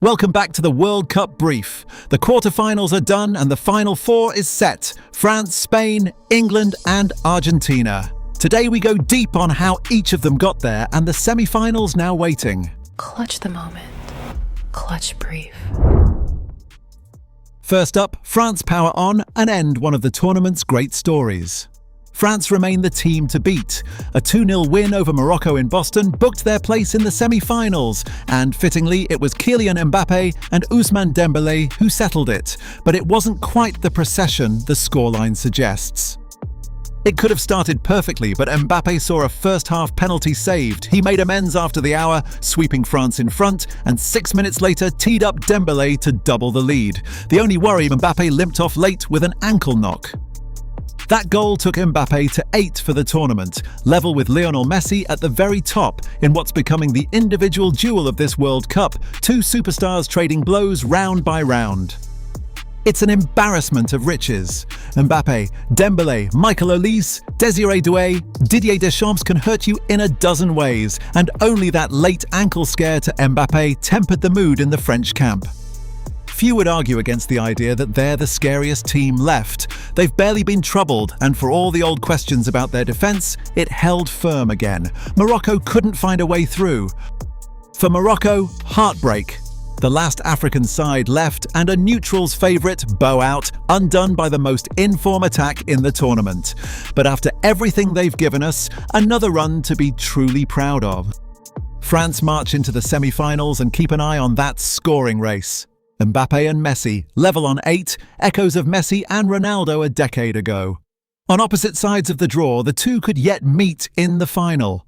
Welcome back to the World Cup brief. The quarterfinals are done and the final four is set: France, Spain, England and Argentina. Today we go deep on how each of them got there and the semi-finals now waiting. Clutch the moment. Clutch brief. First up, France power on and end one of the tournament's great stories. France remain the team to beat. A 2-0 win over Morocco in Boston booked their place in the semi-finals, and fittingly it was Kylian Mbappé and Ousmane Dembélé who settled it, but it wasn't quite the procession the scoreline suggests. It could have started perfectly, but Mbappé saw a first-half penalty saved. He made amends after the hour, sweeping France in front, and 6 minutes later teed up Dembélé to double the lead. The only worry, Mbappé limped off late with an ankle knock. That goal took Mbappé to 8 for the tournament, level with Lionel Messi at the very top in what's becoming the individual duel of this World Cup, two superstars trading blows round by round. It's an embarrassment of riches. Mbappé, Dembélé, Michael Olise, Désiré Doué, Didier Deschamps can hurt you in a dozen ways, and only that late ankle scare to Mbappé tempered the mood in the French camp. Few would argue against the idea that they're the scariest team left. They've barely been troubled, and for all the old questions about their defence, it held firm again. Morocco couldn't find a way through. For Morocco, heartbreak. The last African side left, and a neutral's favourite bow out, undone by the most in-form attack in the tournament. But after everything they've given us, another run to be truly proud of. France march into the semi-finals and keep an eye on that scoring race. Mbappé and Messi, level on 8, echoes of Messi and Ronaldo a decade ago. On opposite sides of the draw, the two could yet meet in the final.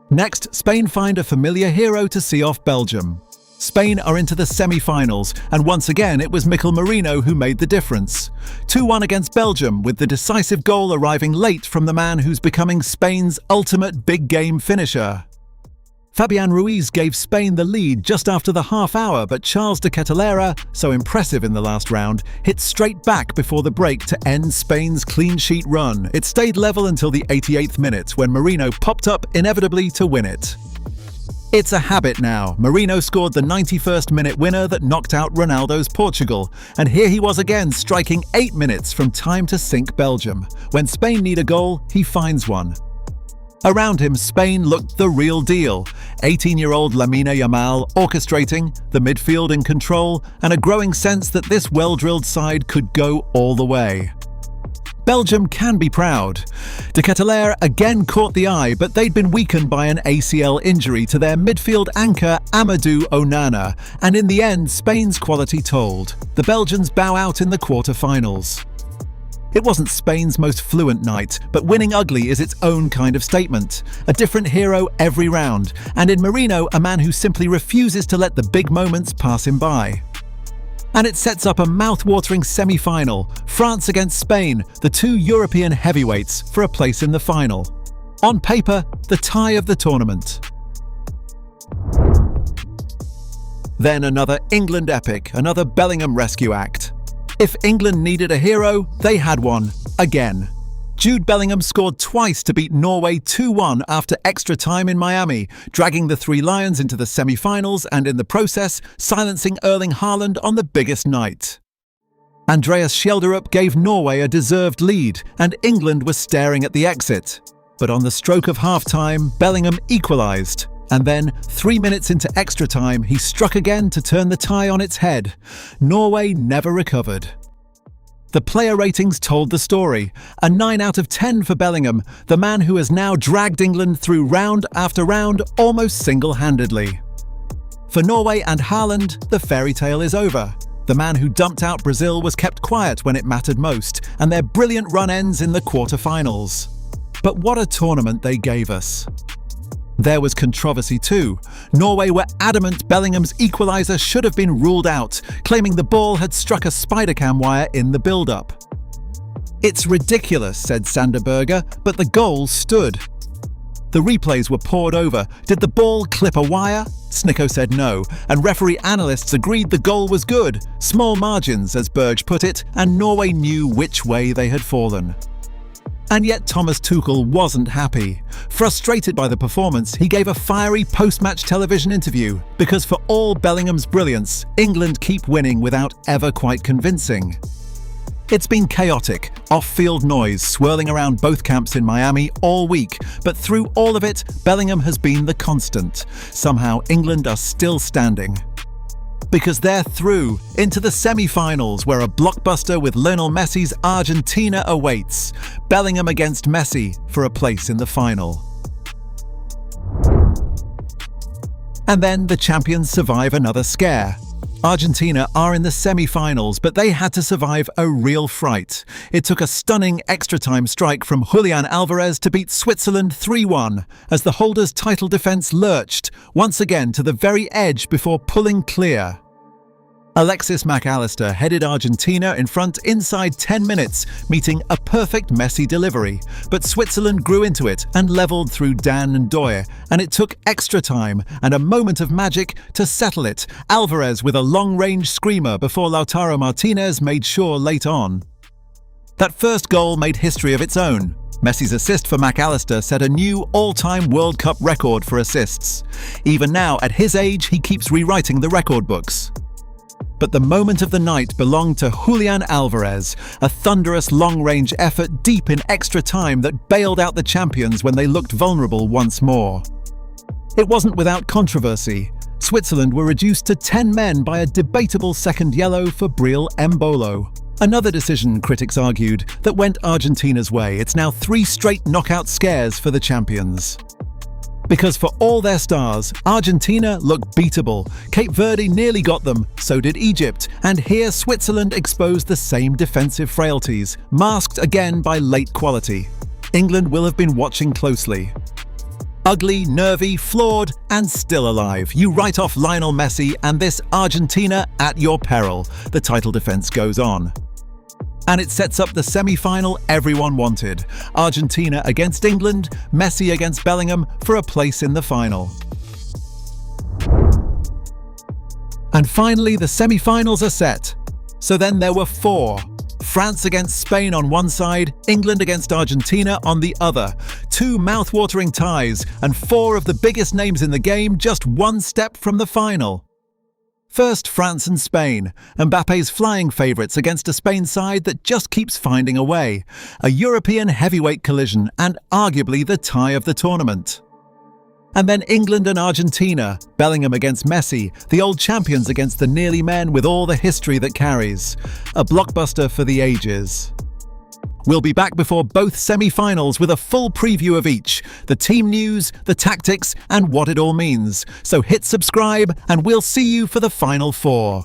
Next, Spain find a familiar hero to see off Belgium. Spain are into the semi-finals, and once again it was Mikel Merino who made the difference. 2-1 against Belgium, with the decisive goal arriving late from the man who's becoming Spain's ultimate big-game finisher. Fabián Ruiz gave Spain the lead just after the half hour, but Charles de Ketelaere, so impressive in the last round, hit straight back before the break to end Spain's clean sheet run. It stayed level until the 88th minute, when Merino popped up inevitably to win it. It's a habit now. Merino scored the 91st minute winner that knocked out Ronaldo's Portugal, and here he was again, striking 8 minutes from time to sink Belgium. When Spain need a goal, he finds one. Around him, Spain looked the real deal. 18-year-old Lamine Yamal orchestrating, the midfield in control, and a growing sense that this well-drilled side could go all the way. Belgium can be proud. De Ketelaere again caught the eye, but they'd been weakened by an ACL injury to their midfield anchor Amadou Onana, and in the end, Spain's quality told. The Belgians bow out in the quarter-finals. It wasn't Spain's most fluent night, but winning ugly is its own kind of statement. A different hero every round, and in Merino, a man who simply refuses to let the big moments pass him by. And it sets up a mouth-watering semi-final, France against Spain, the two European heavyweights, for a place in the final. On paper, the tie of the tournament. Then another England epic, another Bellingham rescue act. If England needed a hero, they had one, again. Jude Bellingham scored twice to beat Norway 2-1 after extra time in Miami, dragging the Three Lions into the semi-finals and in the process, silencing Erling Haaland on the biggest night. Andreas Schjelderup gave Norway a deserved lead, and England was staring at the exit. But on the stroke of half-time, Bellingham equalised. And then, 3 minutes into extra time, he struck again to turn the tie on its head. Norway never recovered. The player ratings told the story. A 9 out of 10 for Bellingham, the man who has now dragged England through round after round almost single-handedly. For Norway and Haaland, the fairy tale is over. The man who dumped out Brazil was kept quiet when it mattered most, and their brilliant run ends in the quarter-finals. But what a tournament they gave us. There was controversy too. Norway were adamant Bellingham's equaliser should have been ruled out, claiming the ball had struck a spider-cam wire in the build-up. It's ridiculous, said Sander Berger, but the goal stood. The replays were pored over. Did the ball clip a wire? Snicko said no, and referee analysts agreed the goal was good. Small margins, as Berge put it, and Norway knew which way they had fallen. And yet Thomas Tuchel wasn't happy. Frustrated by the performance, he gave a fiery post-match television interview because for all Bellingham's brilliance, England keep winning without ever quite convincing. It's been chaotic, off-field noise swirling around both camps in Miami all week, but through all of it, Bellingham has been the constant. Somehow England are still standing. Because they're through into the semi-finals where a blockbuster with Lionel Messi's Argentina awaits. Bellingham against Messi for a place in the final. And then the champions survive another scare. Argentina are in the semi-finals, but they had to survive a real fright. It took a stunning extra-time strike from Julian Alvarez to beat Switzerland 3-1, as the holders' title defence lurched, once again to the very edge before pulling clear. Alexis Mac Allister headed Argentina in front inside 10 minutes, meeting a perfect Messi delivery. But Switzerland grew into it and levelled through Dan and Doyer, and it took extra time and a moment of magic to settle it. Alvarez with a long-range screamer before Lautaro Martinez made sure late on. That first goal made history of its own. Messi's assist for Mac Allister set a new all-time World Cup record for assists. Even now, at his age, he keeps rewriting the record books. But the moment of the night belonged to Julian Alvarez, a thunderous long-range effort deep in extra time that bailed out the champions when they looked vulnerable once more. It wasn't without controversy. Switzerland were reduced to 10 men by a debatable second yellow for Breel Embolo. Another decision, critics argued, that went Argentina's way. It's now 3 straight knockout scares for the champions. Because for all their stars, Argentina looked beatable. Cape Verde nearly got them, so did Egypt. And here Switzerland exposed the same defensive frailties, masked again by late quality. England will have been watching closely. Ugly, nervy, flawed, and still alive. You write off Lionel Messi and this Argentina at your peril. The title defence goes on. And it sets up the semi-final everyone wanted. Argentina against England, Messi against Bellingham for a place in the final. And finally, the semi-finals are set. So then there were 4. France against Spain on one side, England against Argentina on the other. 2 mouth-watering ties, and 4 of the biggest names in the game just one step from the final. First, France and Spain. Mbappe's flying favourites against a Spain side that just keeps finding a way. A European heavyweight collision and arguably the tie of the tournament. And then England and Argentina. Bellingham against Messi. The old champions against the nearly men with all the history that carries. A blockbuster for the ages. We'll be back before both semi-finals with a full preview of each, the team news, the tactics, and what it all means. So hit subscribe, and we'll see you for the Final 4.